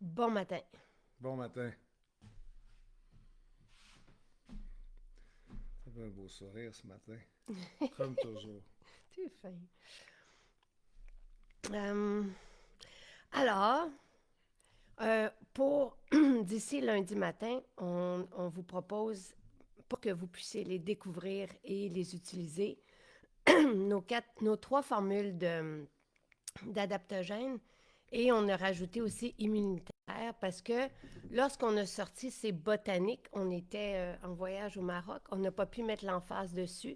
Bon matin. Bon matin. Ça fait un beau sourire ce matin, comme toujours. Tu es fin. Euh, alors, pour d'ici lundi matin, on vous propose, pour que vous puissiez les découvrir et les utiliser, nos trois formules d'adaptogènes. Et on a rajouté aussi immunitaire parce que lorsqu'on a sorti ces botaniques, on était en voyage au Maroc, on n'a pas pu mettre l'emphase dessus.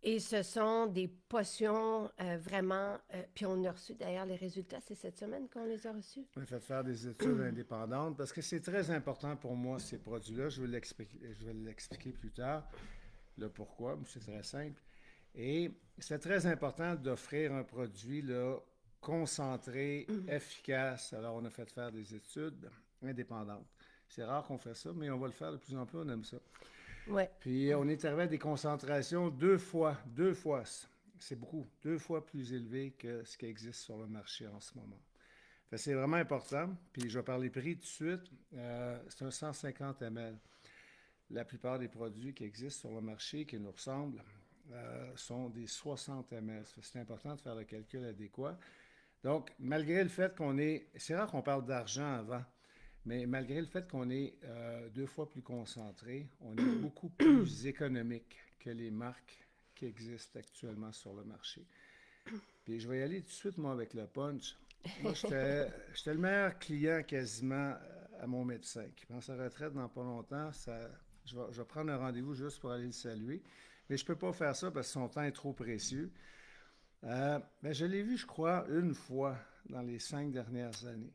Et ce sont des potions vraiment. Puis on a reçu d'ailleurs les résultats, c'est cette semaine qu'on les a reçus. On a fait faire des études indépendantes parce que c'est très important pour moi, ces produits-là. Je vais l'expliquer plus tard, le pourquoi, mais c'est très simple. Et c'est très important d'offrir un produit là, concentré, efficace. Alors, on a fait faire des études indépendantes. C'est rare qu'on fait ça, mais on va le faire de plus en plus, on aime ça. Ouais. Puis on est arrivé à des concentrations deux fois, c'est beaucoup, deux fois plus élevées que ce qui existe sur le marché en ce moment. Fait que c'est vraiment important. Puis je vais parler prix tout de suite. C'est un 150 ml. La plupart des produits qui existent sur le marché, qui nous ressemblent, sont des 60 ml. C'est important de faire le calcul adéquat. Donc, malgré le fait qu'on est... C'est rare qu'on parle d'argent avant, mais malgré le fait qu'on est deux fois plus concentré, on est beaucoup plus économique que les marques qui existent actuellement sur le marché. Puis je vais y aller tout de suite, moi, avec le punch. Moi, j'étais le meilleur client quasiment à mon médecin qui prend sa retraite dans pas longtemps. Je vais prendre un rendez-vous juste pour aller le saluer. Mais je ne peux pas faire ça parce que son temps est trop précieux. Ben, je l'ai vu, je crois, une fois dans les 5 dernières années.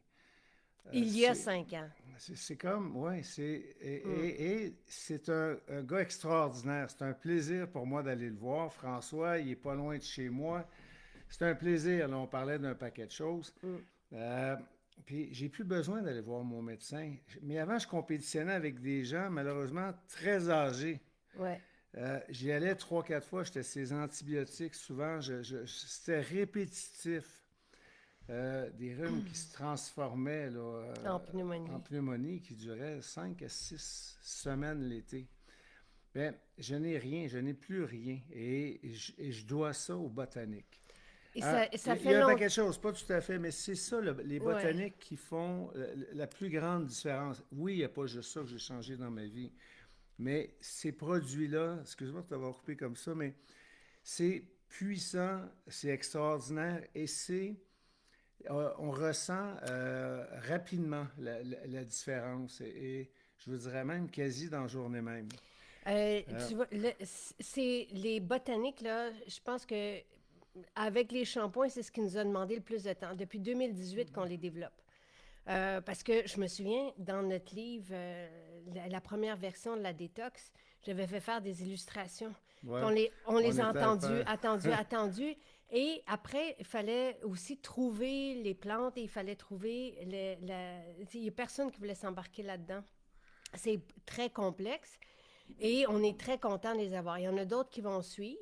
Euh, Il y a c'est, 5 ans. c'est comme, ouais, Mm. et c'est un gars extraordinaire. C'est un plaisir pour moi d'aller le voir. François, il est pas loin de chez moi. C'est un plaisir. Là, on parlait d'un paquet de choses. Mm. Euh, Puis j'ai plus besoin d'aller voir mon médecin. Mais avant, je compétitionnais avec des gens, malheureusement, très âgés. Ouais. J'y allais trois, quatre fois, j'étais ces antibiotiques. Souvent, c'était répétitif. Des rhumes qui se transformaient là, En en pneumonie. pneumonie qui duraient 5 à 6 semaines l'été. Ben, je n'ai rien, je n'ai plus rien. Et je dois ça aux botaniques. Et ça Il y fait a un longtemps. paquet de choses, pas tout à fait, mais c'est ça, les Ouais. botaniques qui font la plus grande différence. Oui, il n'y a pas juste ça que j'ai changé dans ma vie, mais ces produits-là, excuse-moi de t'avoir coupé comme ça, mais c'est puissant, c'est extraordinaire et on ressent rapidement la différence et je vous dirais même quasi dans la journée même. Euh, Tu vois, c'est les botaniques, là, je pense que avec les shampoings, c'est ce qui nous a demandé le plus de temps. Depuis 2018 qu'on les développe. Parce que je me souviens, dans notre livre, la première version de la détox, j'avais fait faire des illustrations. Puis ouais, on on les a était à entendus, faire. attendus. Et après, il fallait aussi trouver les plantes et il fallait trouver... Il n'y a personne qui voulait s'embarquer là-dedans. C'est très complexe et on est très content de les avoir. Il y en a d'autres qui vont suivre.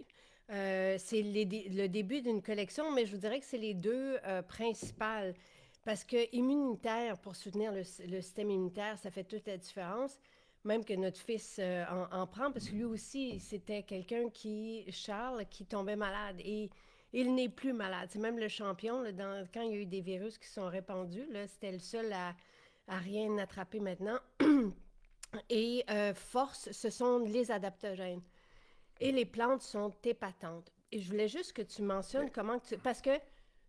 C'est le début d'une collection, mais je vous dirais que c'est les deux principales. Parce que immunitaire, pour soutenir le système immunitaire, ça fait toute la différence. Même que notre fils en prend, parce que lui aussi, c'était quelqu'un Charles, qui tombait malade. Et il n'est plus malade. C'est même le champion, là, quand il y a eu des virus qui sont répandus, là, c'était le seul à rien attraper maintenant. Et force, ce sont les adaptogènes. Et les plantes sont épatantes. Et je voulais juste que tu mentionnes comment que tu... Parce que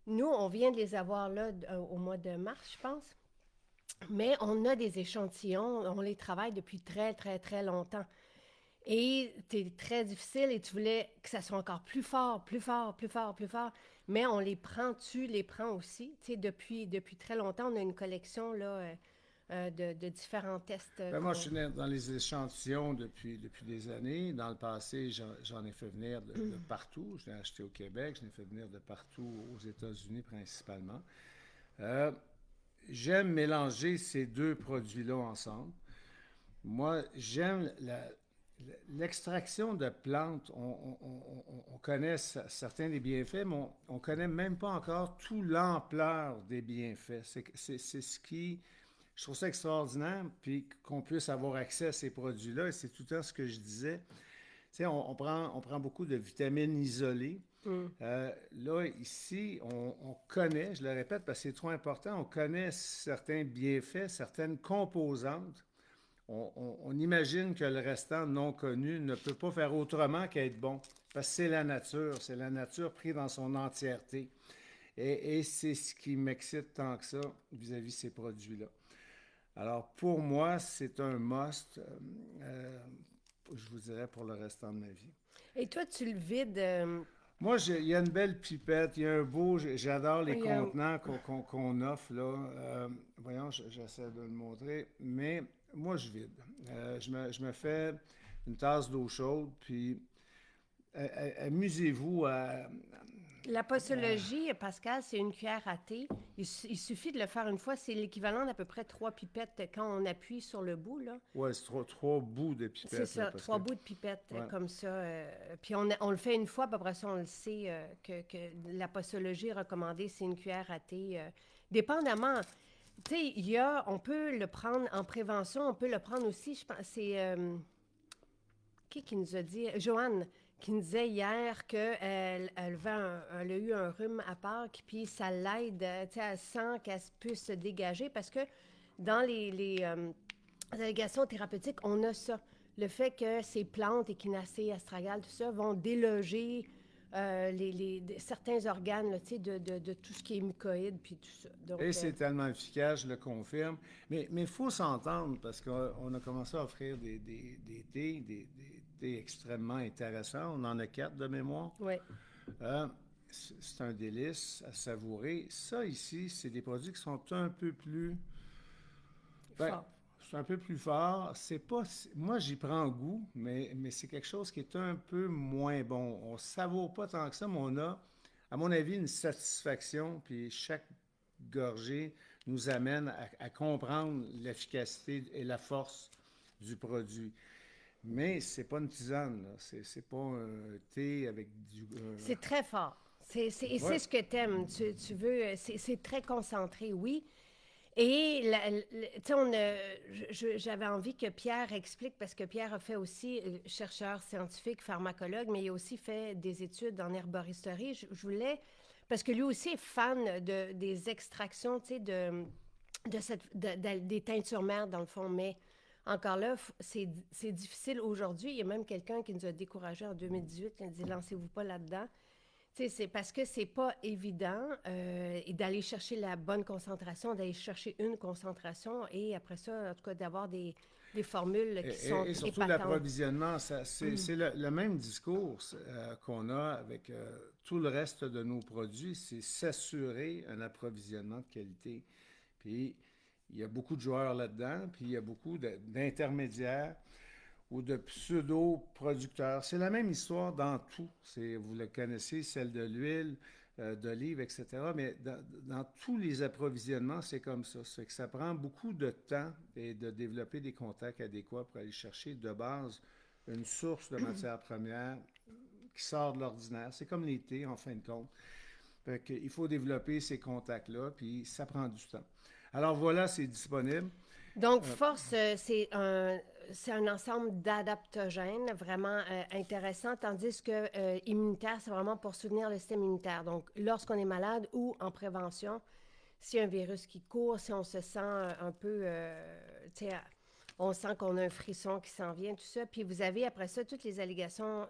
nous, on vient de les avoir là au mois de mars, je pense. Mais on a des échantillons, on les travaille depuis très, très, très longtemps. Et c'est très difficile et tu voulais que ça soit encore plus fort, plus fort, plus fort, plus fort. Mais on les prend, tu les prends aussi. Tu sais, depuis très longtemps, on a une collection là, de différents tests Ben moi, je qu'on... suis dans les échantillons depuis des années. Dans le passé, j'en ai fait venir de partout. Je l'ai acheté au Québec, je l'ai fait venir de partout aux États-Unis principalement. Euh, J'aime mélanger ces deux produits-là ensemble. Moi, j'aime l'extraction de plantes. On connaît certains des bienfaits, mais on ne connaît même pas encore toute l'ampleur des bienfaits. C'est ce qui Je trouve ça extraordinaire, puis qu'on puisse avoir accès à ces produits-là. Et c'est tout le temps ce que je disais. Tu sais, on prend beaucoup de vitamines isolées. Mm. Là, ici, on connaît, je le répète parce que c'est trop important, on connaît certains bienfaits, certaines composantes. On imagine que le restant non connu ne peut pas faire autrement qu'être bon. Parce que c'est la nature prise dans son entièreté. Et c'est ce qui m'excite tant que ça vis-à-vis de ces produits-là. Alors, pour moi, c'est un must, je vous dirais, pour le restant de ma vie. Et toi, tu le vides. Moi, il y a une belle pipette, il y a un beau, j'adore les Il y a- contenants qu'on offre, là. Voyons, j'essaie de le montrer, mais moi, je vide. Je me fais une tasse d'eau chaude, puis amusez-vous La posologie, Pascal, c'est une cuillère à thé. Il suffit de le faire une fois. C'est l'équivalent d'à peu près 3 pipettes quand on appuie sur le bout, là. Ouais, c'est trois bouts de C'est pipette, là, ça, parce que... 3 bouts de pipette Ouais. comme ça. Puis on le fait une fois, puis après ça, on le sait que la posologie recommandée, c'est une cuillère à thé. Dépendamment, tu sais, on peut le prendre en prévention, on peut le prendre aussi, je pense, c'est... qui nous a dit? Joanne, qui nous disait hier qu'elle elle a eu un rhume à Pâques, puis ça l'aide, tu sais, elle sent qu'elle puisse se dégager parce que dans les allégations thérapeutiques, on a ça. Le fait que ces plantes, échinacées, astragales, tout ça, vont déloger certains organes là, tu sais, de tout ce qui est mucoïde, puis tout ça. Donc, Et c'est tellement efficace, je le confirme. Mais il faut s'entendre parce qu'on a commencé à offrir des thés, des thés extrêmement intéressants. On en a 4 de mémoire. ouais, C'est un délice à savourer. Ça ici, c'est des produits qui sont un peu plus... Ben, fort. c'est un peu plus fort. C'est pas... Moi, j'y prends goût, mais c'est quelque chose qui est un peu moins bon. On ne savoure pas tant que ça, mais on a, à mon avis, une satisfaction. Puis chaque gorgée nous amène à comprendre l'efficacité et la force du produit. Mais c'est pas une tisane, là. C'est pas un thé avec du... C'est très fort. Et c'est Ouais. ce que t'aimes. Tu veux... C'est très concentré, oui. Et, tu sais, j'avais envie que Pierre explique, parce que Pierre a fait aussi, chercheur scientifique, pharmacologue, mais il a aussi fait des études en herboristerie. Je voulais, parce que lui aussi est fan des extractions, tu sais, des teintures mères, dans le fond. Mais encore là, c'est difficile aujourd'hui. Il y a même quelqu'un qui nous a découragés en 2018, qui a dit « Lancez-vous pas là-dedans ». Tu sais, c'est parce que c'est pas évident et d'aller chercher la bonne concentration, d'aller chercher une concentration et après ça, en tout cas, d'avoir des formules qui sont Et surtout épatantes. l'approvisionnement, c'est le même discours qu'on a avec tout le reste de nos produits, c'est s'assurer un approvisionnement de qualité. Puis il y a beaucoup de joueurs là-dedans, puis il y a beaucoup d'intermédiaires ou de pseudo-producteurs. C'est la même histoire dans tout. Vous le connaissez, celle de l'huile, d'olive, etc. Mais dans tous les approvisionnements, c'est comme ça. C'est que ça prend beaucoup de temps et de développer des contacts adéquats pour aller chercher de base une source de matière première qui sort de l'ordinaire. C'est comme les thés, en fin de compte. Fait qu'il faut développer ces contacts-là, puis ça prend du temps. Alors voilà, c'est disponible. Donc, force, c'est un ensemble d'adaptogènes vraiment intéressant, tandis que immunitaire, c'est vraiment pour soutenir le système immunitaire. Donc, lorsqu'on est malade ou en prévention, s'il y a un virus qui court, si on se sent un peu, tu sais, on sent qu'on a un frisson qui s'en vient, tout ça. Puis vous avez après ça toutes les allégations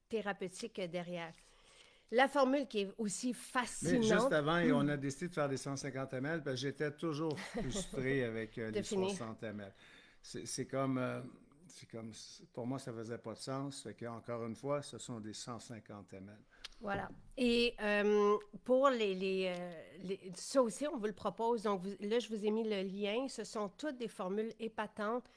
thérapeutiques derrière. La formule qui est aussi Mais juste fascinante avant, on a décidé de faire des 150 ml parce que j'étais toujours frustré avec les finir. 60 ml. C'est comme, pour moi, ça faisait pas de sens. Fait que, encore une fois, ce sont des 150 ml. Voilà. Et pour ça aussi, on vous le propose. Donc, là, je vous ai mis le lien. Ce sont toutes des formules épatantes.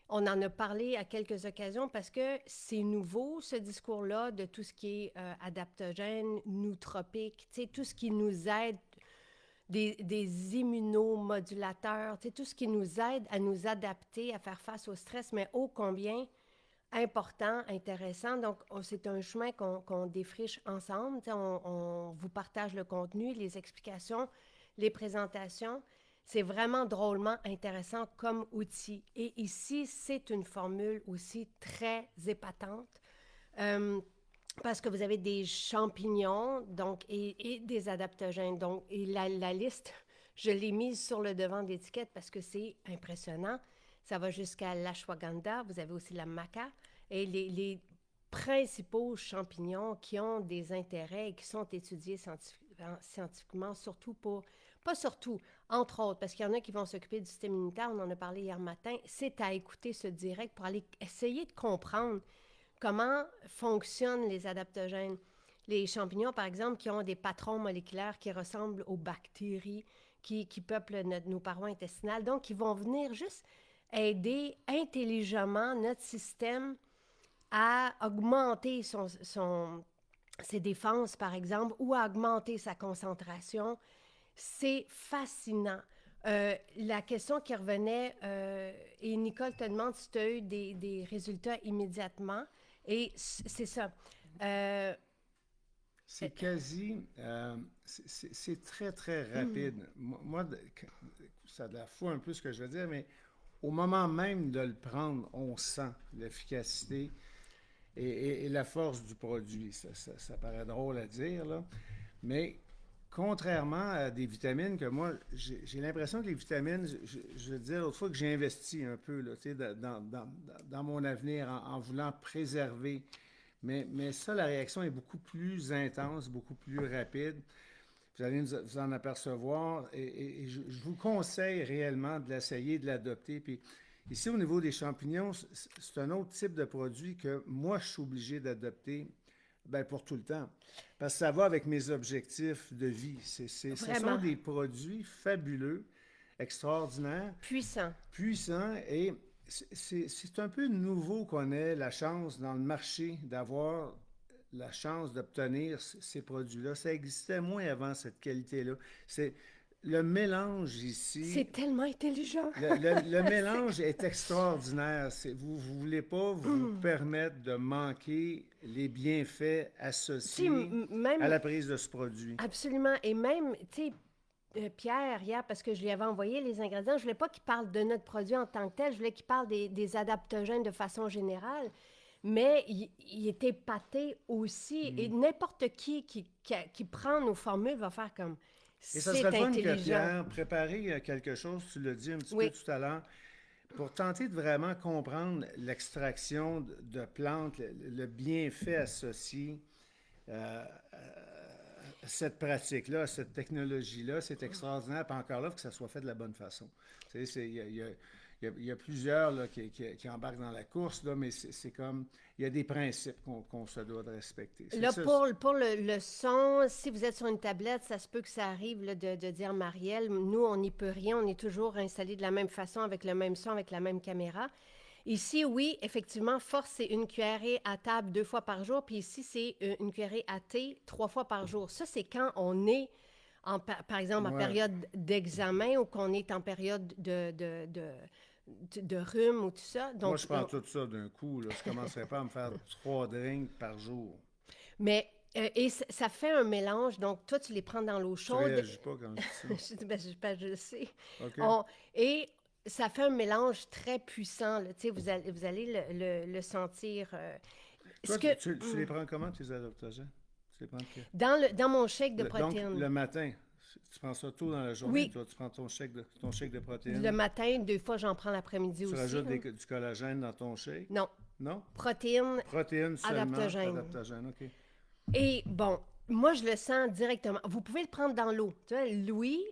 On en a parlé à quelques occasions parce que c'est nouveau, ce discours-là, de tout ce qui est adaptogène, nootropique, tu sais, tout ce qui nous aide, des immunomodulateurs, tu sais, tout ce qui nous aide à nous adapter, à faire face au stress, mais ô combien important, intéressant. Donc, c'est un chemin qu'on défriche ensemble. Tu sais, on vous partage le contenu, les explications, les présentations. C'est vraiment drôlement intéressant comme outil. Et ici, c'est une formule aussi très épatante. Euh, Parce que vous avez des champignons donc, et des adaptogènes. Donc, et la liste, je l'ai mise sur le devant de l'étiquette parce que c'est impressionnant. Ça va jusqu'à l'ashwagandha. Vous avez aussi la maca. Et les principaux champignons qui ont des intérêts et qui sont étudiés scientifiquement, surtout pour... Pas surtout, entre autres, parce qu'il y en a qui vont s'occuper du système immunitaire, on en a parlé hier matin, c'est à écouter ce direct pour aller essayer de comprendre comment fonctionnent les adaptogènes. Les champignons, par exemple, qui ont des patrons moléculaires qui ressemblent aux bactéries qui peuplent nos parois intestinales, donc qui vont venir juste aider intelligemment notre système à augmenter ses défenses, par exemple, ou à augmenter sa concentration. C'est fascinant. La question qui revenait, et Nicole te demande si tu as eu des résultats immédiatement. Et c'est ça. C'est quasi... c'est très, très rapide. Moi, ça a de la foi un peu ce que je veux dire, mais au moment même de le prendre, on sent l'efficacité et la force du produit. Ça paraît drôle à dire, là. Mais contrairement à des vitamines que moi, j'ai l'impression que les vitamines, je veux dire, l'autre fois que j'ai investi un peu là, dans mon avenir en voulant préserver. Mais ça, la réaction est beaucoup plus intense, beaucoup plus rapide. Vous allez vous en apercevoir et je vous conseille réellement de l'essayer, de l'adopter. Puis ici, au niveau des champignons, c'est un autre type de produit que moi, je suis obligé d'adopter pour tout le temps. Parce que ça va avec mes objectifs de vie. Ce sont des produits fabuleux, extraordinaires. Puissants et c'est un peu nouveau qu'on ait la chance dans le marché d'avoir la chance d'obtenir ces produits-là. Ça existait moins avant, cette qualité-là. C'est le mélange ici. C'est tellement intelligent. Le mélange est extraordinaire. Vous ne voulez pas vous permettre de manquer les bienfaits associés à la prise de ce produit. Absolument. Et même, tu sais, Pierre, hier, parce que je lui avais envoyé les ingrédients, je ne voulais pas qu'il parle de notre produit en tant que tel, je voulais qu'il parle des adaptogènes de façon générale. Mais il était pâté aussi. Et n'importe qui prend nos formules va faire comme... Et ça serait le fun que Pierre préparer quelque chose, tu l'as dit un petit peu tout à l'heure, pour tenter de vraiment comprendre l'extraction de plantes, le bienfait associé à cette pratique-là, à cette technologie-là. C'est extraordinaire. Puis encore là, il faut que ça soit fait de la bonne façon. Tu sais, il y a plusieurs là, qui embarquent dans la course, là, mais c'est comme... Il y a des principes qu'on se doit de respecter. Là, pour le son, si vous êtes sur une tablette, ça se peut que ça arrive là, de dire Marielle, nous, on n'y peut rien, on est toujours installé de la même façon, avec le même son, avec la même caméra. Ici, oui, effectivement, force, c'est une cuillerée à table 2 fois par jour, puis ici, c'est une cuillerée à thé 3 fois par jour. Ça, c'est quand on est, par exemple, en période d'examen ou qu'on est en période de rhume ou tout ça. Donc, moi, je prends tout ça d'un coup. Là. Je ne commencerai pas à me faire 3 drinks par jour. Mais, et ça fait un mélange. Donc, toi, tu les prends dans l'eau chaude. Tu ne réagis pas quand je dis ça. Je le sais. Okay. Et ça fait un mélange très puissant. Là. Vous allez le sentir. Toi, tu les prends comment, tes adaptogènes? Tu les prends dans mon shake de protéines. Donc, le matin. Tu prends ça tôt dans la journée, oui. Toi, tu prends ton shake de protéines. Le matin, 2 fois, j'en prends l'après-midi aussi. Tu rajoutes du collagène dans ton shake? Non. Non? Protéines seulement, adaptogène, OK. Et bon, moi, je le sens directement. Vous pouvez le prendre dans l'eau. Tu vois, Louis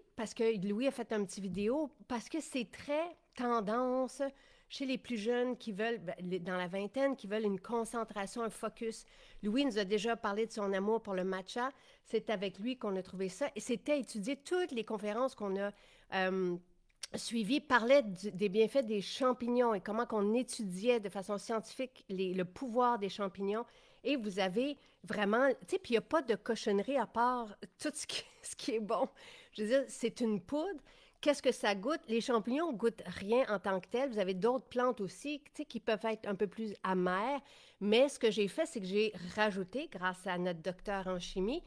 a fait un petit vidéo, parce que c'est très tendance chez les plus jeunes qui veulent, dans la vingtaine, qui veulent une concentration, un focus. Louis nous a déjà parlé de son amour pour le matcha. C'est avec lui qu'on a trouvé ça. Et c'était étudié. Toutes les conférences qu'on a suivies parlaient des bienfaits des champignons et comment qu'on étudiait de façon scientifique le pouvoir des champignons. Et vous avez vraiment... Tu sais, puis il n'y a pas de cochonnerie à part tout ce qui est bon. Je veux dire, c'est une poudre. Qu'est-ce que ça goûte? Les champignons ne goûtent rien en tant que tel. Vous avez d'autres plantes aussi qui peuvent être un peu plus amères. Mais ce que j'ai fait, c'est que j'ai rajouté, grâce à notre docteur en chimie,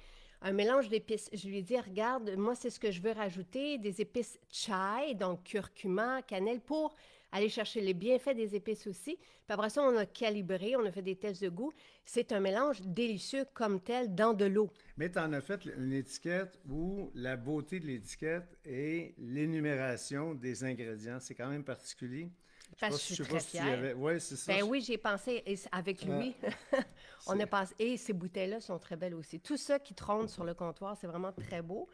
un mélange d'épices. Je lui ai dit, regarde, moi, c'est ce que je veux rajouter, des épices chai, donc curcuma, cannelle, pour aller chercher les bienfaits des épices aussi. Puis après ça, on a calibré, on a fait des tests de goût. C'est un mélange délicieux comme tel dans de l'eau. Mais tu en as fait une étiquette où la beauté de l'étiquette et l'énumération des ingrédients. C'est quand même particulier. Parce que je suis Je sais très pas si tu y fière. avais. Oui, c'est ça. Ben oui, j'ai pensé, avec Euh, lui, on a c'est- passé, et ces bouteilles-là sont très belles aussi. Tout ça qui trône sur le comptoir, c'est vraiment très beau.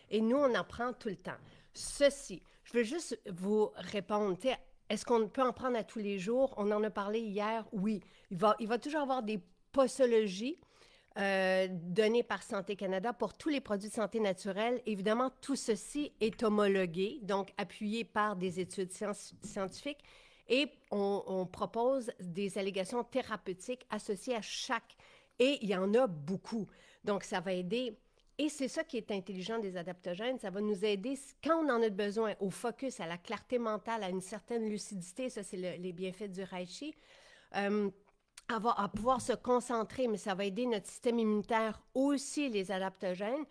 Et nous, on en prend tout le temps. Ceci, je veux juste vous répondre, tu sais, est-ce qu'on peut en prendre à tous les jours? On en a parlé hier, oui. Il va toujours avoir des posologies données par Santé Canada pour tous les produits de santé naturelle. Évidemment, tout ceci est homologué, donc appuyé par des études scientifiques. Et on propose des allégations thérapeutiques associées à chaque. Et il y en a beaucoup. Donc, ça va aider. Et c'est ça qui est intelligent des adaptogènes. Ça va nous aider, quand on en a besoin, au focus, à la clarté mentale, à une certaine lucidité. Ça, c'est les bienfaits du reishi. Euh, à pouvoir se concentrer, mais ça va aider notre système immunitaire aussi, les adaptogènes,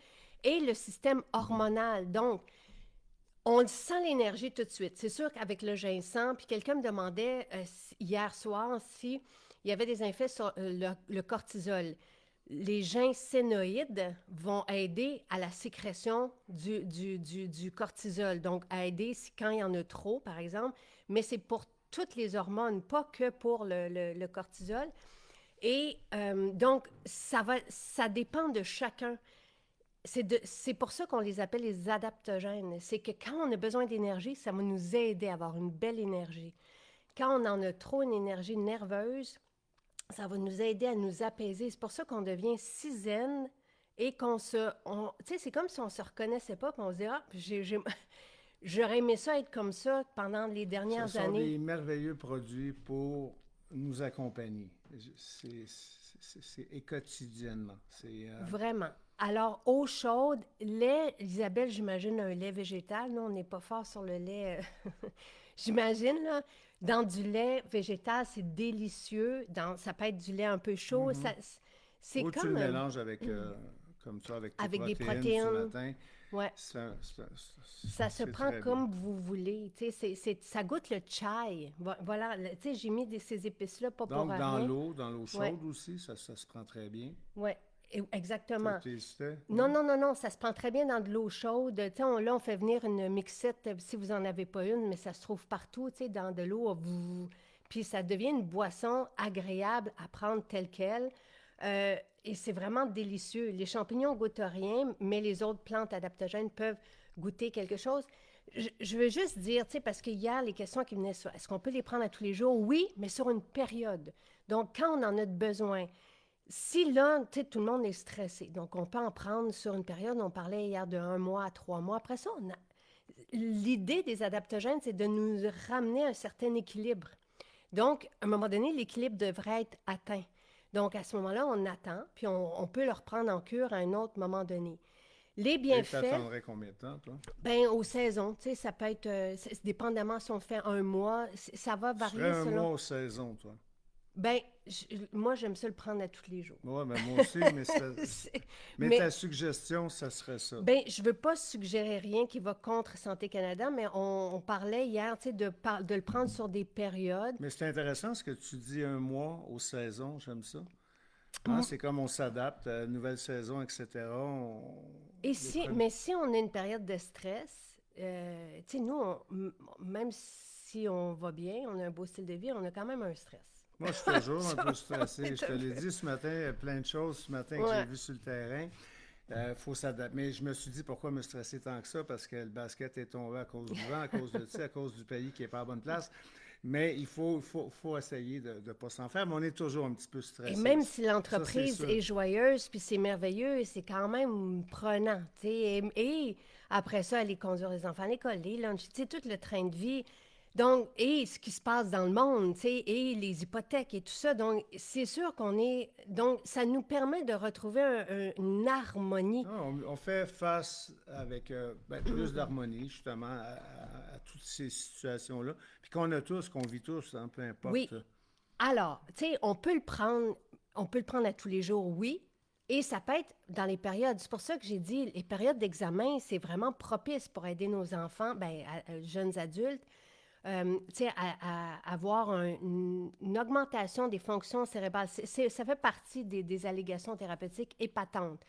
et le système hormonal. Donc, on sent l'énergie tout de suite. C'est sûr qu'avec le ginseng, puis quelqu'un me demandait hier soir si il y avait des effets sur le cortisol. Les ginsénoïdes vont aider à la sécrétion du cortisol, donc à aider quand il y en a trop, par exemple, mais c'est pour toutes les hormones, pas que pour le cortisol. Et donc, ça dépend de chacun. C'est pour ça qu'on les appelle les adaptogènes. C'est que quand on a besoin d'énergie, ça va nous aider à avoir une belle énergie. Quand on en a trop, une énergie nerveuse, ça va nous aider à nous apaiser. C'est pour ça qu'on devient si zen et qu'on se... Tu sais, c'est comme si on ne se reconnaissait pas, puis on se dit, ah, j'aurais aimé ça être comme ça pendant les Ce dernières sont années. des merveilleux produits pour nous accompagner. Et quotidiennement. Vraiment. Alors, eau chaude, lait, Isabelle, j'imagine un lait végétal. Nous, on n'est pas fort sur le lait. J'imagine, là, dans du lait végétal, c'est délicieux. Ça peut être du lait un peu chaud. Mhm. C'est Ou tu le comme mélanges avec, comme ça, avec tes avec des protéines du protéines. matin. Ouais. Ça se C'est prend très bien. comme vous voulez. Tu sais, ça goûte le chai. Voilà. Tu sais, j'ai mis ces épices-là, pas pour Donc, rien. dans l'eau Ouais. chaude aussi, ça se prend très bien. Ouais. Exactement. Tu hésitais? Non, Non? non, non, non, ça se prend très bien dans de l'eau chaude. Tu sais, là, on fait venir une mixette, si vous n'en avez pas une, mais ça se trouve partout, tu sais, dans de l'eau. Puis ça devient une boisson agréable à prendre telle qu'elle. Et c'est vraiment délicieux. Les champignons goûtent rien, mais les autres plantes adaptogènes peuvent goûter quelque chose. Je veux juste dire, tu sais, parce qu'hier, les questions qui venaient sur est-ce qu'on peut les prendre à tous les jours? Oui, mais sur une période. Donc, quand on en a besoin. Si là, tu sais, tout le monde est stressé, donc on peut en prendre sur une période, on parlait hier de 1 mois à 3 mois. Après ça, l'idée des adaptogènes, c'est de nous ramener à un certain équilibre. Donc, à un moment donné, l'équilibre devrait être atteint. Donc, à ce moment-là, on attend, puis on peut le reprendre en cure à un autre moment donné. Les Et bienfaits, t'attendrais combien de temps, toi? ben aux saisons, tu sais, ça peut être, dépendamment si on fait 1 mois, ça va Tu ferais varier un selon. mois aux saisons, toi. Ben, moi, j'aime ça le prendre à tous les jours. Oui, mais moi aussi, C'est- mais Mais ta suggestion, ça serait ça. ben, je veux pas suggérer rien qui va contre Santé Canada, mais on parlait hier, tu sais, de le prendre sur des périodes. Mais c'est intéressant ce que tu dis, un mois aux saisons, j'aime ça. Hein, c'est comme on s'adapte à une nouvelle saison, etc. Les Mais si on a une période de stress, tu sais, nous, même si on va bien, on a un beau style de vie, on a quand même un stress. Moi, je suis toujours un Ça, peu stressé. Je c'est te un l'ai peu- dit ce matin, il y a plein de choses ce matin que j'ai Ouais. vues sur le terrain. Faut s'adapter. Mais je me suis dit pourquoi me stresser tant que ça, parce que le basket est tombé à cause du vent, à cause de, tu sais, à cause du pays qui n'est pas à bonne place. Mais faut essayer de ne pas s'en faire, mais on est toujours un petit peu Et stressé. même si Ça, c'est l'entreprise sûr. est joyeuse, puis c'est merveilleux, c'est quand même prenant, tu sais. Et après ça, aller conduire les enfants à l'école, les lunchs, tu sais, tout le train de vie. Donc, et ce qui se passe dans le monde, tu sais, et les hypothèques et tout ça. Donc, c'est sûr qu'on est... Donc, ça nous permet de retrouver une harmonie. Non, on fait face avec plus d'harmonie, justement, à toutes ces situations-là. Puis qu'on vit tous, hein, peu Oui. importe. Alors, tu sais, on peut le prendre à tous les jours, oui. Et ça peut être dans les périodes. C'est pour ça que j'ai dit, les périodes d'examen, c'est vraiment propice pour aider nos enfants, jeunes adultes, tu sais, à avoir une augmentation des fonctions cérébrales. Ça fait partie des allégations thérapeutiques épatantes.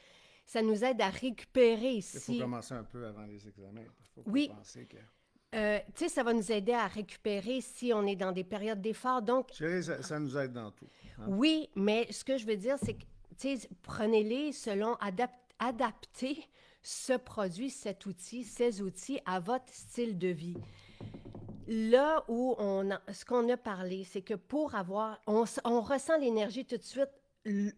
Ça nous aide à récupérer Il faut ici. commencer un peu avant les examens. Il ne faut Oui, pas penser que... tu sais, ça va nous aider à récupérer si on est dans des périodes d'effort. Donc, Je dirais, ça nous aide dans tout. Hein? oui, mais ce que je veux dire, c'est que, tu sais, prenez-les selon adapter ce produit, cet outil, ces outils à votre style de vie. Là où ce qu'on a parlé, c'est que pour avoir, on ressent l'énergie tout de suite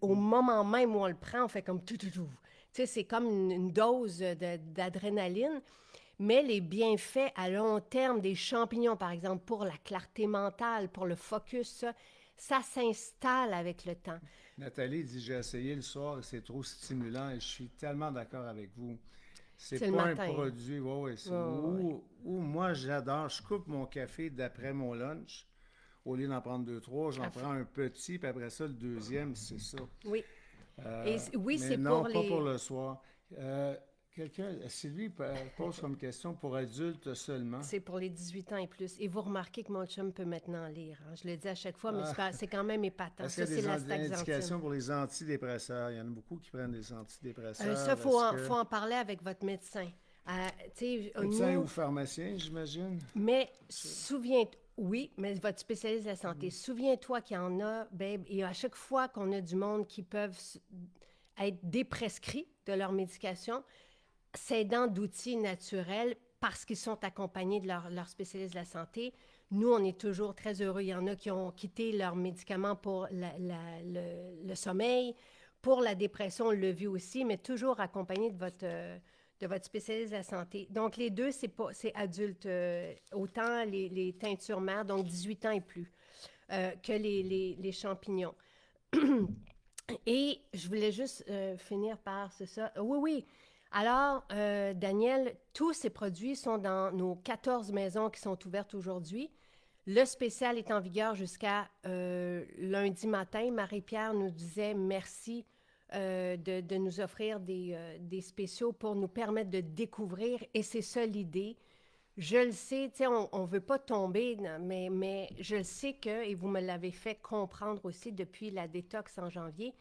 au moment même où on le prend, on fait comme tout, tout, tout. Tu sais, c'est comme une dose d'adrénaline, mais les bienfaits à long terme des champignons, par exemple, pour la clarté mentale, pour le focus, ça s'installe avec le temps. Nathalie dit, j'ai essayé le soir et c'est trop stimulant et je suis tellement d'accord avec vous. C'est C'est le pas un matin. produit, Ouais. où moi j'adore, je coupe mon café d'après mon lunch. Au lieu d'en prendre deux, trois, j'en prends un petit, puis après ça, le deuxième, c'est ça. Oui. Et oui, Mais c'est non, pour pas pour les... le soir. Sylvie pose comme question pour adultes seulement. C'est pour les 18 ans et plus. Et vous remarquez que mon chum peut maintenant lire. Hein? Je le dis à chaque fois, mais Ah, c'est quand même épatant. est-ce qu'il Ça, y c'est a la des staxanthine. indications pour les antidépresseurs? Il y en a beaucoup qui prennent des Ça, antidépresseurs. Est-ce que... faut en parler avec votre médecin. Médecin ou Nous, pharmacien, j'imagine? mais oui, mais votre spécialiste de la santé, souviens-toi qu'il y en a, babe, et à chaque fois qu'on a du monde qui peuvent être déprescrits de leur médication, s'aidant d'outils naturels parce qu'ils sont accompagnés de leur spécialiste de la santé. Nous, on est toujours très heureux. Il y en a qui ont quitté leurs médicaments pour le sommeil, pour la dépression, on l'a vu aussi, mais toujours accompagné de votre spécialiste de la santé. Donc, les deux, c'est adulte, autant les teintures mères, donc 18 ans et plus, que les champignons. Et je voulais juste finir par, c'est ça. Oui, oui. Alors, Daniel, tous ces produits sont dans nos 14 maisons qui sont ouvertes aujourd'hui. Le spécial est en vigueur jusqu'à lundi matin. Marie-Pierre nous disait merci de nous offrir des spéciaux pour nous permettre de découvrir. Et c'est ça l'idée. Je le sais, tu sais, on ne veut pas tomber, mais je le sais que, et vous me l'avez fait comprendre aussi depuis la détox en janvier,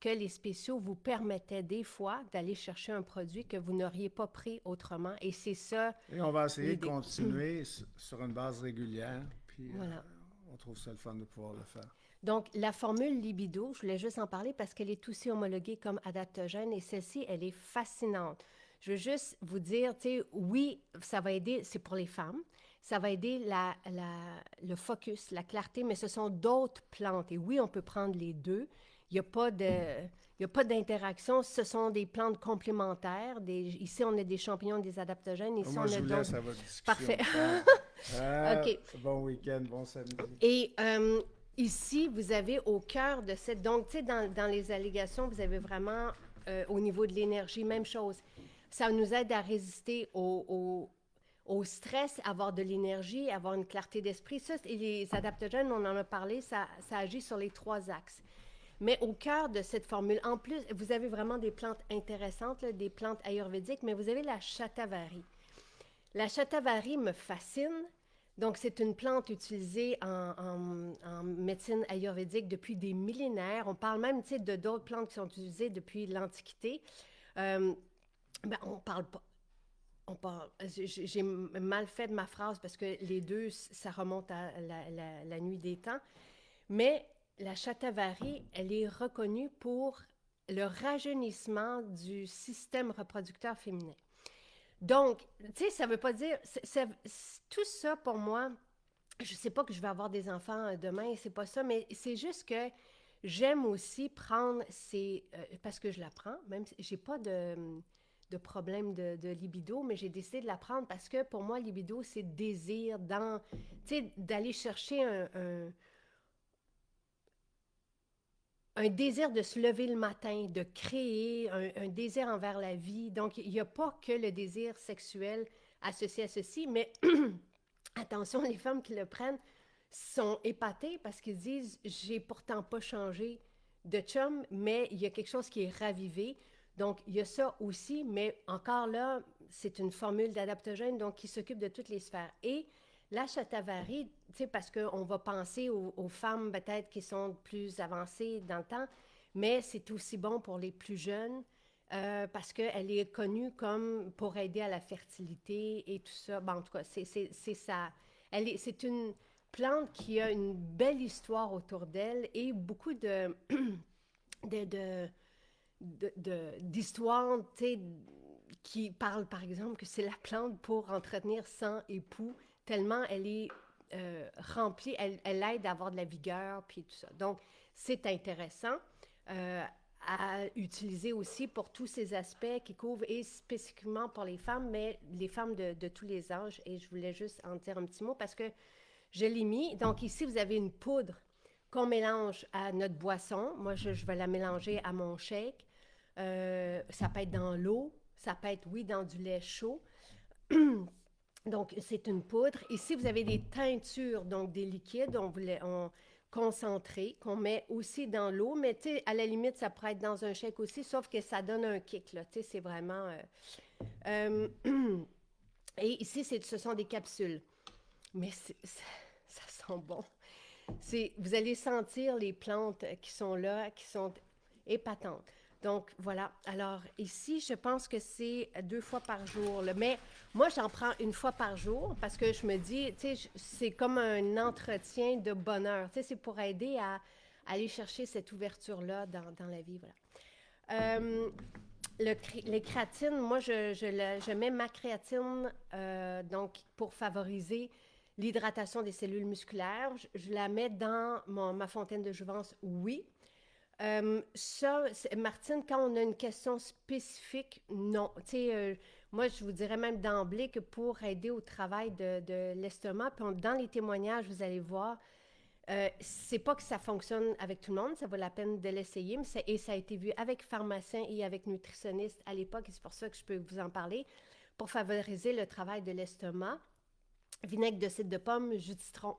que les spéciaux vous permettaient des fois d'aller chercher un produit que vous n'auriez pas pris autrement. Et c'est ça Et on va essayer de l'idée. continuer sur une base régulière. Puis Voilà. on trouve ça le fun de pouvoir le faire. Donc, la formule libido, je voulais juste en parler parce qu'elle est aussi homologuée comme adaptogène et celle-ci, elle est fascinante. Je veux juste vous dire, tu sais, oui, ça va aider, c'est pour les femmes, ça va aider le focus, la clarté, mais ce sont d'autres plantes. Et oui, on peut prendre les deux. Il n'y a pas de... Il n'y a pas d'interaction, ce sont des plantes complémentaires. Ici, on a des champignons, des adaptogènes. Ici, Moi, on je a vous laisse d'autres. à votre discussion. Parfait. OK. Bon week-end, bon samedi. Et ici, vous avez au cœur de cette... Donc, tu sais, dans les allégations, vous avez vraiment, au niveau de l'énergie, même chose. Ça nous aide à résister au stress, avoir de l'énergie, avoir une clarté d'esprit. Ça, et les adaptogènes, on en a parlé, ça agit sur les 3 axes. Mais au cœur de cette formule, en plus, vous avez vraiment des plantes intéressantes, là, des plantes ayurvédiques, mais vous avez la shatavari. La shatavari me fascine. Donc, c'est une plante utilisée en médecine ayurvédique depuis des millénaires. On parle même, tu sais, de d'autres plantes qui sont utilisées depuis l'Antiquité. On parle pas. J'ai mal fait ma phrase parce que les deux, ça remonte à la nuit des temps. Mais la shatavari, elle est reconnue pour le rajeunissement du système reproducteur féminin. Donc, tu sais, ça veut pas dire... tout ça, pour moi, je sais pas que je vais avoir des enfants demain, c'est pas ça, mais c'est juste que j'aime aussi prendre parce que je la prends, même si j'ai pas de problème de libido, mais j'ai décidé de la prendre parce que pour moi, libido, c'est désir tu sais, d'aller chercher un désir de se lever le matin, de créer, un désir envers la vie. Donc, il n'y a pas que le désir sexuel associé à ceci, mais attention, les femmes qui le prennent sont épatées parce qu'ils disent « j'ai pourtant pas changé de chum, mais il y a quelque chose qui est ravivé. Donc, il y a ça aussi, mais encore là, c'est une formule d'adaptogène, donc qui s'occupe de toutes les sphères. Et la Shatavari, tu sais, parce qu'on va penser aux femmes peut-être qui sont plus avancées dans le temps, mais c'est aussi bon pour les plus jeunes parce qu'elle est connue comme pour aider à la fertilité et tout ça. Bon, en tout cas, c'est ça. C'est une plante qui a une belle histoire autour d'elle et beaucoup de, de, d'histoires, tu sais, qui parlent, par exemple, que c'est la plante pour entretenir 100 époux, tellement elle est remplie, elle aide à avoir de la vigueur, puis tout ça. Donc, c'est intéressant à utiliser aussi pour tous ces aspects qui couvrent, et spécifiquement pour les femmes, mais les femmes de tous les âges. Et je voulais juste en dire un petit mot parce que je l'ai mis. Donc, ici, vous avez une poudre qu'on mélange à notre boisson. Moi, je vais la mélanger à mon shake. Ça peut être dans l'eau, ça peut être, oui, dans du lait chaud. Donc, c'est une poudre. Ici, vous avez des teintures, donc des liquides, concentrés, qu'on met aussi dans l'eau. Mais, tu sais, à la limite, ça pourrait être dans un shake aussi, sauf que ça donne un kick, là. Tu sais, c'est vraiment... et ici, ce sont des capsules. Mais ça sent bon. Vous allez sentir les plantes qui sont là, qui sont épatantes. Donc, voilà. Alors, ici, je pense que c'est 2 fois par jour. Là. Mais moi, j'en prends 1 fois par jour parce que je me dis, tu sais, c'est comme un entretien de bonheur. Tu sais, c'est pour aider à aller chercher cette ouverture-là dans la vie. Voilà. Les créatines, moi, je mets ma créatine donc pour favoriser l'hydratation des cellules musculaires. Je la mets dans ma fontaine de jouvence, oui. Martine, quand on a une question spécifique, non. Tu sais, moi, je vous dirais même d'emblée que pour aider au travail de l'estomac, puis dans les témoignages, vous allez voir, c'est pas que ça fonctionne avec tout le monde, ça vaut la peine de l'essayer, et ça a été vu avec pharmaciens et avec nutritionnistes à l'époque, et c'est pour ça que je peux vous en parler, pour favoriser le travail de l'estomac. Vinaigre de cidre de pomme, jus de citron.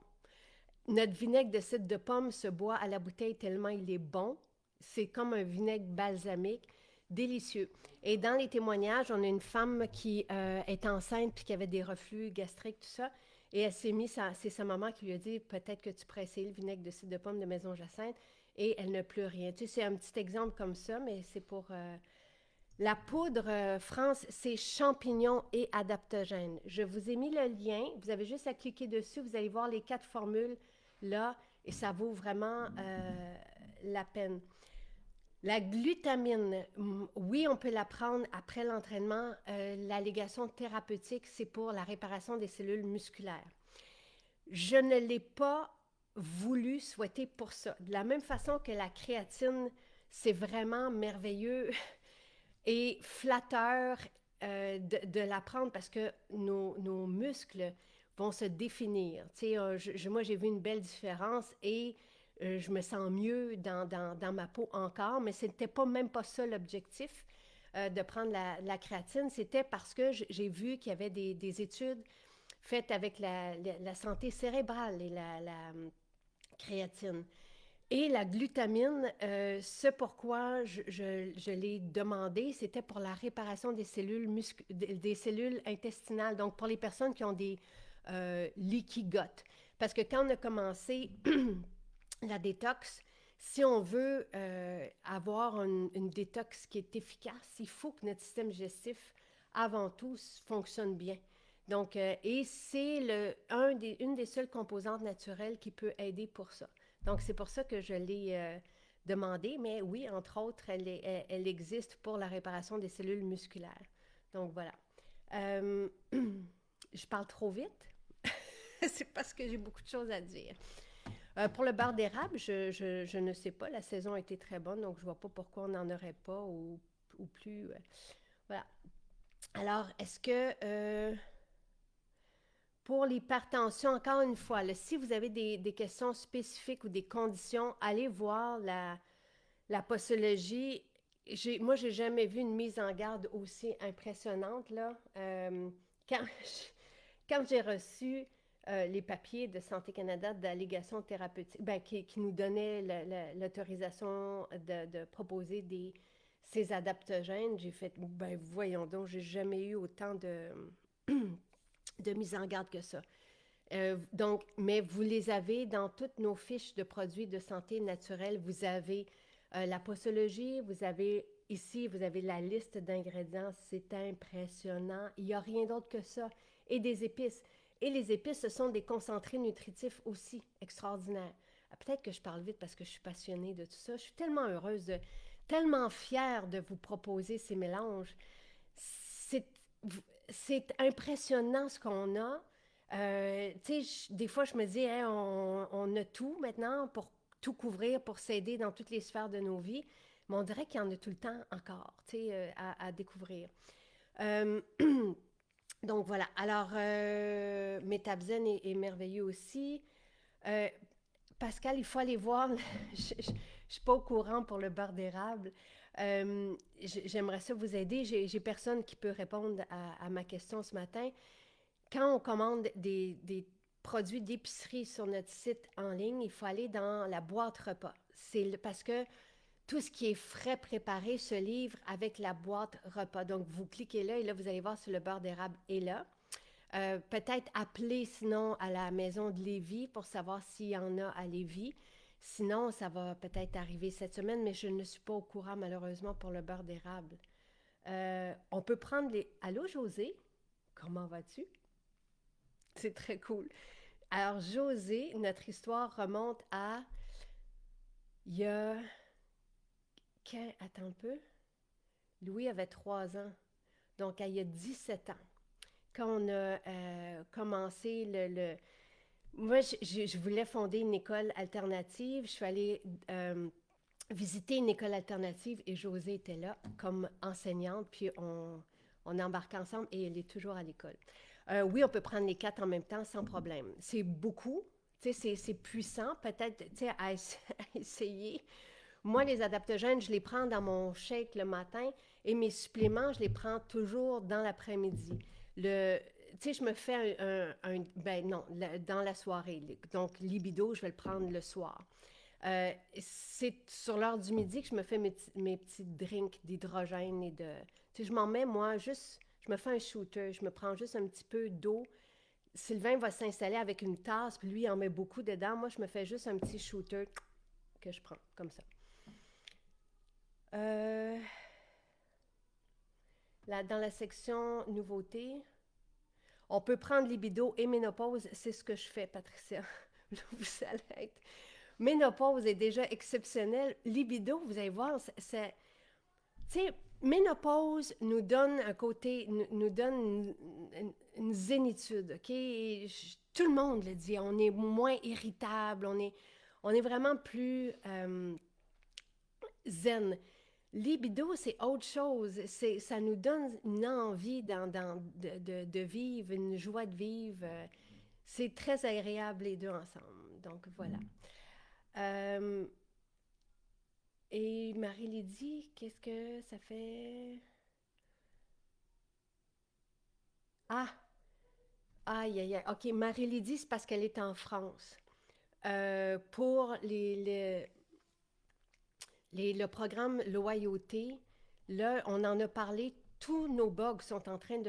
Notre vinaigre de cidre de pomme se boit à la bouteille tellement il est bon. C'est comme un vinaigre balsamique, délicieux. Et dans les témoignages, on a une femme qui est enceinte puis qui avait des reflux gastriques, tout ça. Et elle s'est mise, c'est sa maman qui lui a dit peut-être que tu pourrais essayer le vinaigre de cidre de pomme de Maison Jacinthe. Et elle n'a plus rien. Tu sais, c'est un petit exemple comme ça, mais c'est pour. La poudre, France, c'est champignons et adaptogènes. Je vous ai mis le lien. Vous avez juste à cliquer dessus. Vous allez voir les 4 formules là et ça vaut vraiment la peine. La glutamine, oui, on peut la prendre après l'entraînement. L'allégation thérapeutique, c'est pour la réparation des cellules musculaires. Je ne l'ai pas voulu souhaiter pour ça. De la même façon que la créatine, c'est vraiment merveilleux et flatteur de la prendre parce que nos muscles vont se définir. Tu sais, moi, j'ai vu une belle différence et je me sens mieux dans ma peau encore, mais ce n'était même pas ça l'objectif de prendre la créatine. C'était parce que j'ai vu qu'il y avait des études faites avec la santé cérébrale et la créatine. Et la glutamine, ce pourquoi je l'ai demandé, c'était pour la réparation des cellules intestinales, donc pour les personnes qui ont des leaky gut. Parce que quand on a commencé la détox, si on veut avoir une détox qui est efficace, il faut que notre système digestif, avant tout, fonctionne bien. Donc, et c'est une des seules composantes naturelles qui peut aider pour ça. Donc, c'est pour ça que je l'ai demandé, mais oui, entre autres, elle existe pour la réparation des cellules musculaires. Donc, voilà. Je parle trop vite. C'est parce que j'ai beaucoup de choses à dire. Pour le beurre d'érable, je ne sais pas. La saison a été très bonne, donc je ne vois pas pourquoi on n'en aurait pas ou plus. Voilà. Alors, est-ce que... pour l'hypertension, encore une fois, là, si vous avez des questions spécifiques ou des conditions, allez voir la posologie. Moi, j'ai jamais vu une mise en garde aussi impressionnante. Là. Quand j'ai reçu les papiers de Santé Canada d'allégation thérapeutique, ben, qui nous donnaient l'autorisation de proposer ces adaptogènes, j'ai fait, ben voyons donc, j'ai jamais eu autant de mise en garde que ça. Donc, mais vous les avez dans toutes nos fiches de produits de santé naturelle. Vous avez la posologie, vous avez ici, vous avez la liste d'ingrédients. C'est impressionnant. Il n'y a rien d'autre que ça. Et des épices. Et les épices, ce sont des concentrés nutritifs aussi extraordinaires. Peut-être que je parle vite parce que je suis passionnée de tout ça. Je suis tellement heureuse, tellement fière de vous proposer ces mélanges. C'est, c'est impressionnant ce qu'on a. Des fois, je me dis, hey, on a tout maintenant pour tout couvrir, pour s'aider dans toutes les sphères de nos vies. Mais on dirait qu'il y en a tout le temps encore, à découvrir. Euh, donc voilà. Alors, Métabzen est merveilleux aussi. Euh, Pascal, il faut aller voir. Je ne suis pas au courant pour le beurre d'érable. J'aimerais ça vous aider. J'ai personne qui peut répondre à ma question ce matin. Quand on commande des produits d'épicerie sur notre site en ligne, il faut aller dans la boîte repas. C'est parce que tout ce qui est frais préparé se livre avec la boîte repas. Donc, vous cliquez là et là, vous allez voir si le beurre d'érable est là. Peut-être appeler sinon à la maison de Lévis pour savoir s'il y en a à Lévis. Sinon, ça va peut-être arriver cette semaine, mais je ne suis pas au courant malheureusement pour le beurre d'érable. On peut prendre les... Allô, José? Comment vas-tu? C'est très cool. Alors, José, notre histoire remonte à... Il y a... Attends un peu. Louis avait 3 ans. Donc, il y a 17 ans. Quand on a commencé Moi, je voulais fonder une école alternative. Je suis allée visiter une école alternative et Josée était là comme enseignante. Puis on embarque ensemble et elle est toujours à l'école. Oui, on peut prendre les 4 en même temps sans problème. C'est beaucoup, c'est puissant, peut-être à essayer. Moi, les adaptogènes, je les prends dans mon shake le matin et mes suppléments, je les prends toujours dans l'après-midi. Je me fais ben non, dans la soirée. Donc, libido, je vais le prendre le soir. C'est sur l'heure du midi que je me fais mes petits drinks d'hydrogène et de... je m'en mets, moi, juste... Je me fais un shooter, je me prends juste un petit peu d'eau. Sylvain va s'installer avec une tasse, puis lui, il en met beaucoup dedans. Moi, je me fais juste un petit shooter que je prends, comme ça. Dans la section nouveautés, on peut prendre libido et ménopause. C'est ce que je fais, Patricia. Vous allez être... Ménopause est déjà exceptionnelle. Libido, vous allez voir, c'est... Tu sais, ménopause nous donne un côté, nous donne une zénitude, OK? Tout le monde le dit, on est moins irritable, on est vraiment plus zen. Libido, c'est autre chose. Ça nous donne une envie de vivre, une joie de vivre. C'est très agréable les deux ensemble. Donc, voilà. Et Marie-Lydie, qu'est-ce que ça fait? Ah! Aïe, aïe, aïe. OK, Marie-Lydie, c'est parce qu'elle est en France. Pour le programme Loyauté, là, on en a parlé. Tous nos bugs sont en train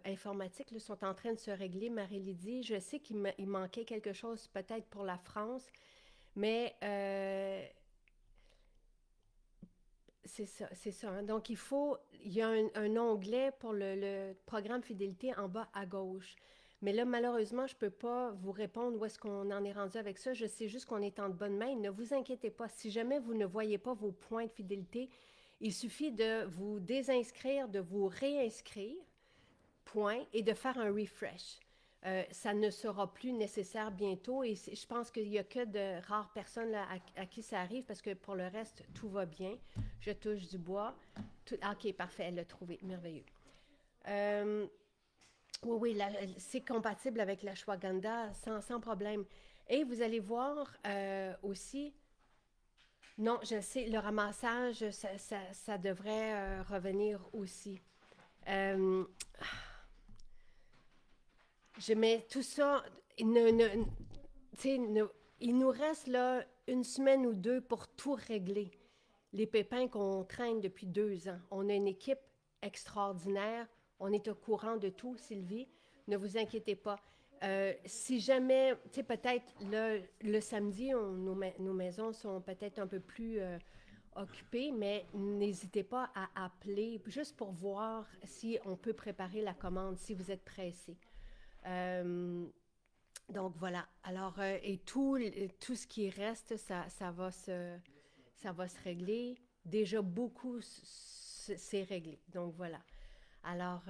informatiques, là, sont en train de se régler, Marie-Lydie. Je sais qu'il manquait quelque chose peut-être pour la France, mais c'est ça, c'est ça. Hein. Donc, il y a un onglet pour le programme Fidélité en bas à gauche. Mais là, malheureusement, je ne peux pas vous répondre où est-ce qu'on en est rendu avec ça. Je sais juste qu'on est en de bonnes mains. Ne vous inquiétez pas. Si jamais vous ne voyez pas vos points de fidélité, il suffit de vous désinscrire, de vous réinscrire, point, et de faire un refresh. Ça ne sera plus nécessaire bientôt et je pense qu'il n'y a que de rares personnes là, à qui ça arrive parce que pour le reste, tout va bien. Je touche du bois. OK, parfait, elle l'a trouvé. Merveilleux. Oui, c'est compatible avec l'ashwagandha sans problème. Et vous allez voir aussi, non, je sais, le ramassage, ça devrait revenir aussi. Je mets tout ça, tu sais, il nous reste là une semaine ou deux pour tout régler. Les pépins qu'on traîne depuis 2 ans. On a une équipe extraordinaire. On est au courant de tout, Sylvie. Ne vous inquiétez pas. Si jamais, tu sais, peut-être le samedi, nos maisons sont peut-être un peu plus occupées, mais n'hésitez pas à appeler juste pour voir si on peut préparer la commande, si vous êtes pressé. Euh, donc voilà. Alors, et tout ce qui reste, ça va se régler. Déjà, beaucoup, c'est réglé. Donc voilà. Alors,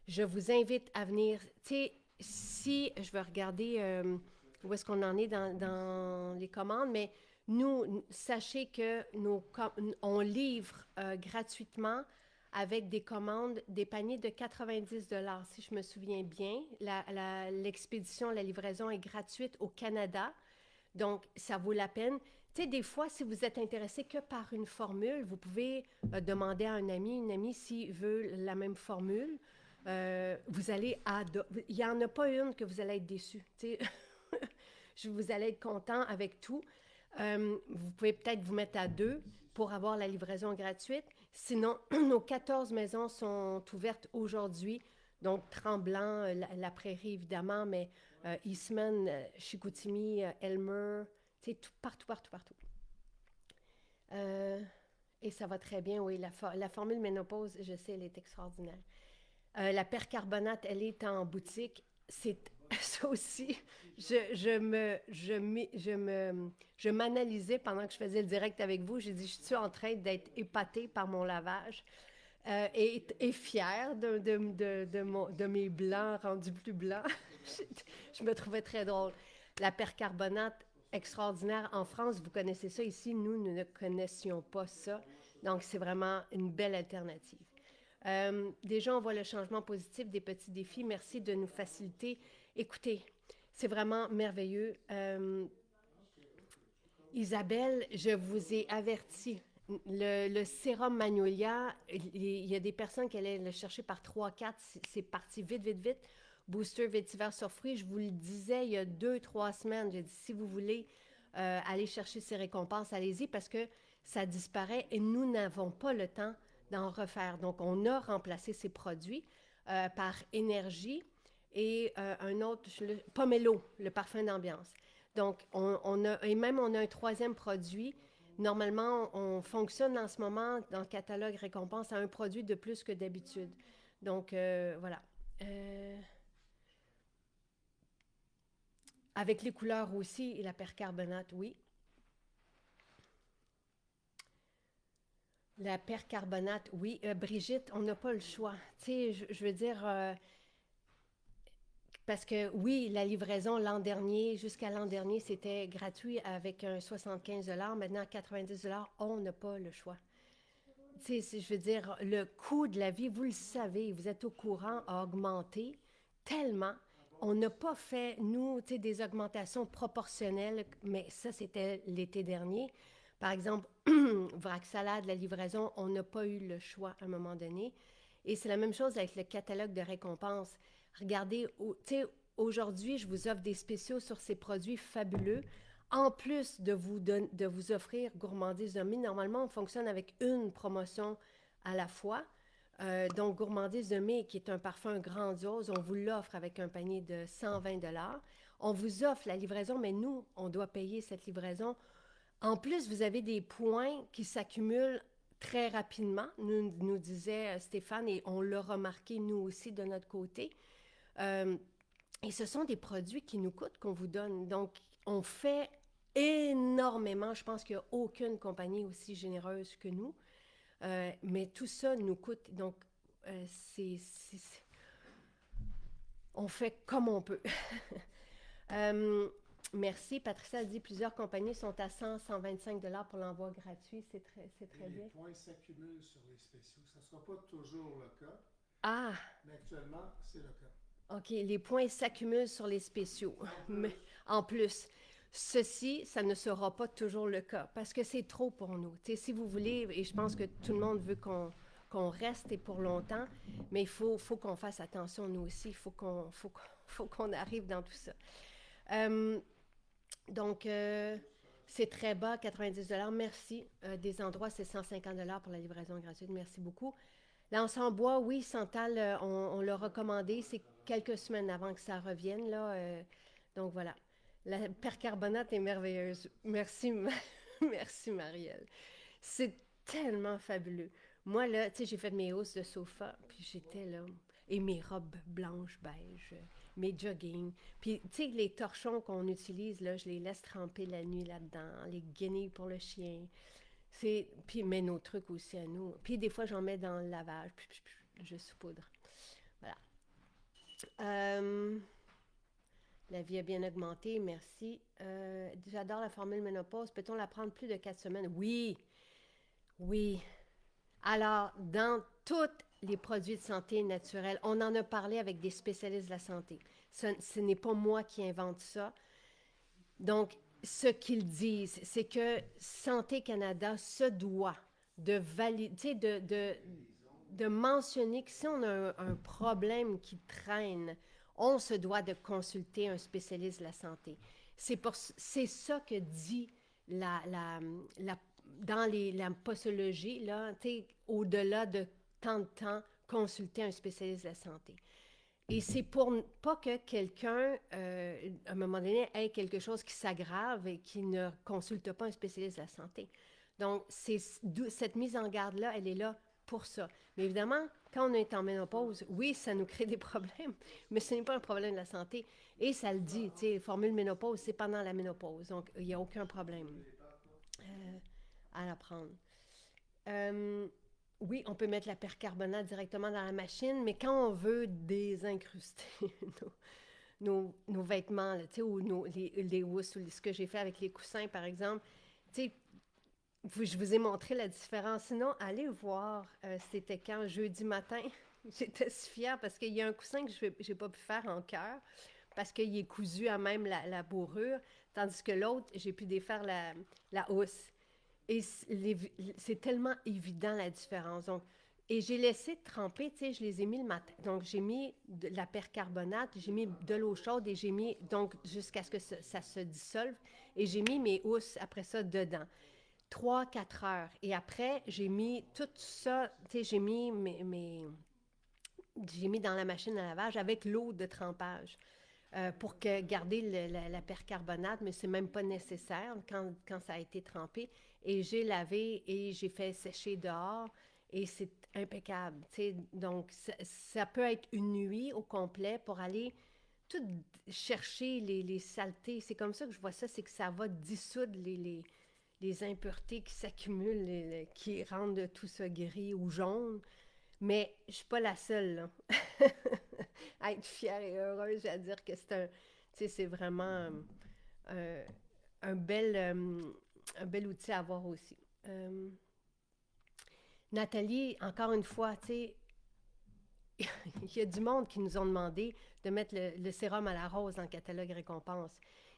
je vous invite à venir. Tu sais, si je vais regarder où est-ce qu'on en est dans les commandes, mais nous, sachez que on livre gratuitement avec des commandes, des paniers de 90 si je me souviens bien. L'expédition, la livraison est gratuite au Canada. Donc, ça vaut la peine. Tu sais, des fois, si vous êtes intéressé que par une formule, vous pouvez demander à un ami, une amie, s'il veut la même formule. Vous allez il n'y en a pas une que vous allez être déçu. Tu sais. Vous allez être content avec tout. Vous pouvez peut-être vous mettre à deux pour avoir la livraison gratuite. Sinon, nos 14 maisons sont ouvertes aujourd'hui. Donc, Tremblant, la Prairie, évidemment, mais Eastman, Chicoutimi, Elmer, tu sais, partout, partout, partout. Euh, et ça va très bien, oui. La formule ménopause, je sais, elle est extraordinaire. La percarbonate, elle est en boutique. C'est ça aussi. Je m'analysais pendant que je faisais le direct avec vous. J'ai dit, je suis en train d'être épatée par mon lavage et fière de mes blancs rendus plus blancs. Je me trouvais très drôle. La percarbonate, extraordinaire. En France, vous connaissez ça. Ici, nous ne connaissions pas ça. Donc, c'est vraiment une belle alternative. Déjà, on voit le changement positif des petits défis. Merci de nous faciliter. Écoutez, c'est vraiment merveilleux. Isabelle, je vous ai averti. Le sérum Magnolia, il y a des personnes qui allaient le chercher par 3-4. C'est parti vite, vite, vite. Booster vétiver sur fruits, je vous le disais il y a 2-3 semaines. J'ai dit, si vous voulez aller chercher ces récompenses, allez-y parce que ça disparaît et nous n'avons pas le temps d'en refaire. Donc, on a remplacé ces produits par énergie et un autre, Pomelo, le parfum d'ambiance. Donc, on a un troisième produit. Normalement, on fonctionne en ce moment dans le catalogue récompense à un produit de plus que d'habitude. Donc, voilà. Avec les couleurs aussi et la percarbonate, oui. La percarbonate, oui. Brigitte, on n'a pas le choix. Tu sais, je veux dire, parce que oui, la livraison l'an dernier, jusqu'à l'an dernier, c'était gratuit avec un 75 maintenant 90 on n'a pas le choix. Tu sais, je veux dire, le coût de la vie, vous le savez, vous êtes au courant, a augmenté tellement. On n'a pas fait, nous, tu sais, des augmentations proportionnelles, mais ça, c'était l'été dernier. Par exemple, Vrac Salade, la livraison, on n'a pas eu le choix à un moment donné. Et c'est la même chose avec le catalogue de récompenses. Regardez, tu sais, aujourd'hui, je vous offre des spéciaux sur ces produits fabuleux. En plus de vous offrir Gourmandise de mai, normalement, on fonctionne avec une promotion à la fois. Donc, Gourmandise de mai, qui est un parfum grandiose, on vous l'offre avec un panier de 120 $. On vous offre la livraison, mais nous, on doit payer cette livraison. En plus, vous avez des points qui s'accumulent très rapidement, nous disait Stéphane, et on l'a remarqué nous aussi de notre côté. Et ce sont des produits qui nous coûtent, qu'on vous donne. Donc, on fait énormément. Je pense qu'il n'y a aucune compagnie aussi généreuse que nous. Mais tout ça nous coûte. Donc, on fait comme on peut. Merci. Patricia dit plusieurs compagnies sont à 100-125 $ pour l'envoi gratuit. C'est très bien. Les points s'accumulent sur les spéciaux. Ça ne sera pas toujours le cas. Ah! Mais actuellement, c'est le cas. OK, les points s'accumulent sur les spéciaux. Mais en plus, ceci, ça ne sera pas toujours le cas parce que c'est trop pour nous. T'sais, si vous voulez, et je pense que tout le monde veut qu'on reste et pour longtemps, mais il faut qu'on fasse attention, nous aussi. Il faut qu'on faut qu'on arrive dans tout ça. Donc, c'est très bas, 90 merci. Des endroits, c'est 150 pour la livraison gratuite. Merci beaucoup. L'anse en bois, oui, Santal, on l'a recommandé. C'est quelques semaines avant que ça revienne, là. Donc, voilà. La percarbonate est merveilleuse. Merci, merci, Marielle. C'est tellement fabuleux. Moi, là, tu sais, j'ai fait mes hausses de sofa, puis j'étais là, et mes robes blanches, beige, mes joggings. Puis, tu sais, les torchons qu'on utilise, là, je les laisse tremper la nuit là-dedans, les guenilles pour le chien. Puis, mais nos trucs aussi à nous. Puis, des fois, j'en mets dans le lavage, puis je saupoudre. Voilà. La vie a bien augmenté, merci. J'adore la formule ménopause. Peut-on la prendre plus de 4 semaines? Oui, oui. Alors, dans tous les produits de santé naturels, on en a parlé avec des spécialistes de la santé. Ce n'est pas moi qui invente ça. Donc, ce qu'ils disent, c'est que Santé Canada se doit de valider, de mentionner que si on a un problème qui traîne, on se doit de consulter un spécialiste de la santé. C'est ça que dit dans la posologie, là, au-delà de tant de temps, consulter un spécialiste de la santé. Et c'est pour pas que quelqu'un, à un moment donné, ait quelque chose qui s'aggrave et qui ne consulte pas un spécialiste de la santé. Donc, cette mise en garde-là, elle est là pour ça. Mais évidemment, quand on est en ménopause, oui, ça nous crée des problèmes, mais ce n'est pas un problème de la santé. Et ça le dit, tu sais, formule ménopause, c'est pendant la ménopause. Donc, il n'y a aucun problème à la prendre. Oui, on peut mettre la percarbonate directement dans la machine, mais quand on veut désincruster nos vêtements, là, ou les housses, ou ce que j'ai fait avec les coussins, par exemple, tu sais, je vous ai montré la différence. Sinon, allez voir, c'était quand, jeudi matin. J'étais si fière parce qu'il y a un coussin que je n'ai pas pu faire en cœur parce qu'il est cousu à même la bourrure, tandis que l'autre, j'ai pu défaire la housse. Et c'est tellement évident la différence. Donc, et j'ai laissé tremper, tu sais, je les ai mis le matin. Donc, j'ai mis de la percarbonate, j'ai mis de l'eau chaude et j'ai mis, donc, jusqu'à ce que ça se dissolve. Et j'ai mis mes housses après ça dedans. 3-4 heures. Et après, j'ai mis tout ça, tu sais, j'ai mis j'ai mis dans la machine à lavage avec l'eau de trempage pour garder la percarbonate, mais c'est même pas nécessaire quand ça a été trempé. Et j'ai lavé et j'ai fait sécher dehors et c'est impeccable. Donc, ça peut être une nuit au complet pour aller tout chercher les saletés. C'est comme ça que je vois ça, c'est que ça va dissoudre les impuretés qui s'accumulent, qui rendent tout ça gris ou jaune. Mais je ne suis pas la seule, là. À être fière et heureuse, à dire que c'est vraiment un bel outil à avoir aussi. Nathalie, encore une fois, tu sais, il y a du monde qui nous ont demandé de mettre le sérum à la rose dans le catalogue récompense.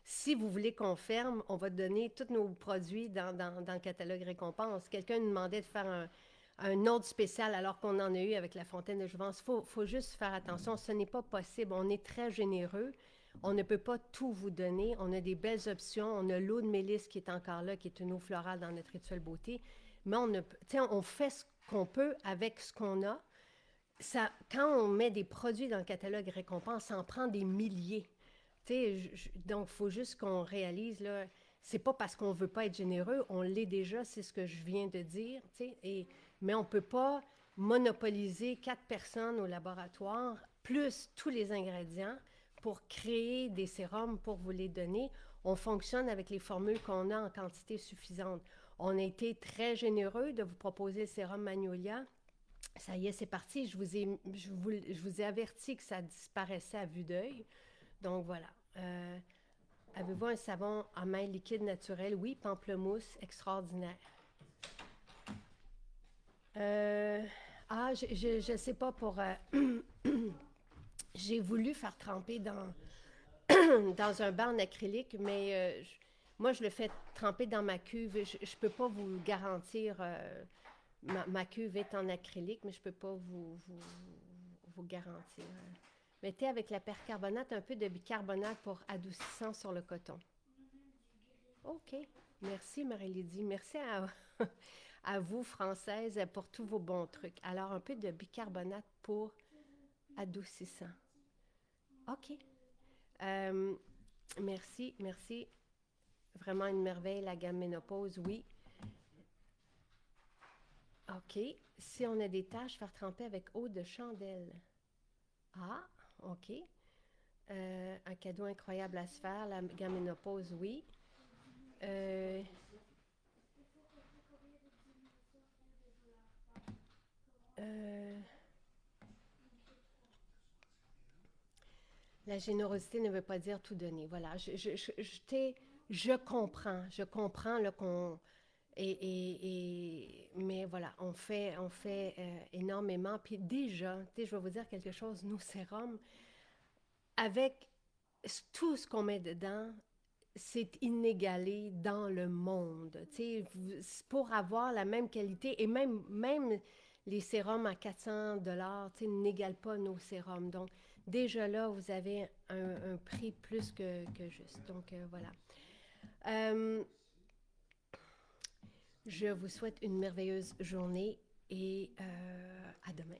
Si vous voulez qu'on ferme, on va donner tous nos produits dans le catalogue récompense. Quelqu'un nous demandait de faire un autre spécial alors qu'on en a eu avec la fontaine de jouvence. Il faut juste faire attention, ce n'est pas possible. On est très généreux. On ne peut pas tout vous donner. On a des belles options. On a l'eau de mélisse qui est encore là, qui est une eau florale dans notre rituel beauté. Mais on fait ce qu'on peut avec ce qu'on a. Ça, quand on met des produits dans le catalogue récompense, ça en prend des milliers. Donc, il faut juste qu'on réalise, là, c'est pas parce qu'on veut pas être généreux, on l'est déjà, c'est ce que je viens de dire, mais on peut pas monopoliser 4 personnes au laboratoire, plus tous les ingrédients, pour créer des sérums pour vous les donner. On fonctionne avec les formules qu'on a en quantité suffisante. On a été très généreux de vous proposer le sérum Magnolia. Ça y est, c'est parti. Je vous ai averti que ça disparaissait à vue d'œil. Donc, voilà. Avez-vous un savon à main liquide naturel? Oui, pamplemousse, extraordinaire. Je sais pas pour... j'ai voulu faire tremper dans un bain en acrylique, mais moi, je le fais tremper dans ma cuve. Je peux pas vous garantir... ma cuve est en acrylique, mais je peux pas vous garantir. Mettez avec la percarbonate un peu de bicarbonate pour adoucissant sur le coton. OK. Merci, Marie-Lydie. Merci à vous, Française, pour tous vos bons trucs. Alors, un peu de bicarbonate pour adoucissant. OK. Euh, merci, merci. Vraiment une merveille, la gamme ménopause, oui. OK. Si on a des taches, faire tremper avec eau de chandelle. Ah, OK. Un cadeau incroyable à se faire, la gamme ménopause, oui. Euh, euh, la générosité ne veut pas dire tout donner. Voilà, je comprends là, qu'on mais voilà, on fait énormément. Puis déjà, je vais vous dire quelque chose, nos sérums, avec tout ce qu'on met dedans, c'est inégalé dans le monde. Pour avoir la même qualité, et même les sérums à 400 $ n'égalent pas nos sérums. Donc, déjà là, vous avez un prix plus que juste. Donc, voilà. Euh, je vous souhaite une merveilleuse journée et à demain.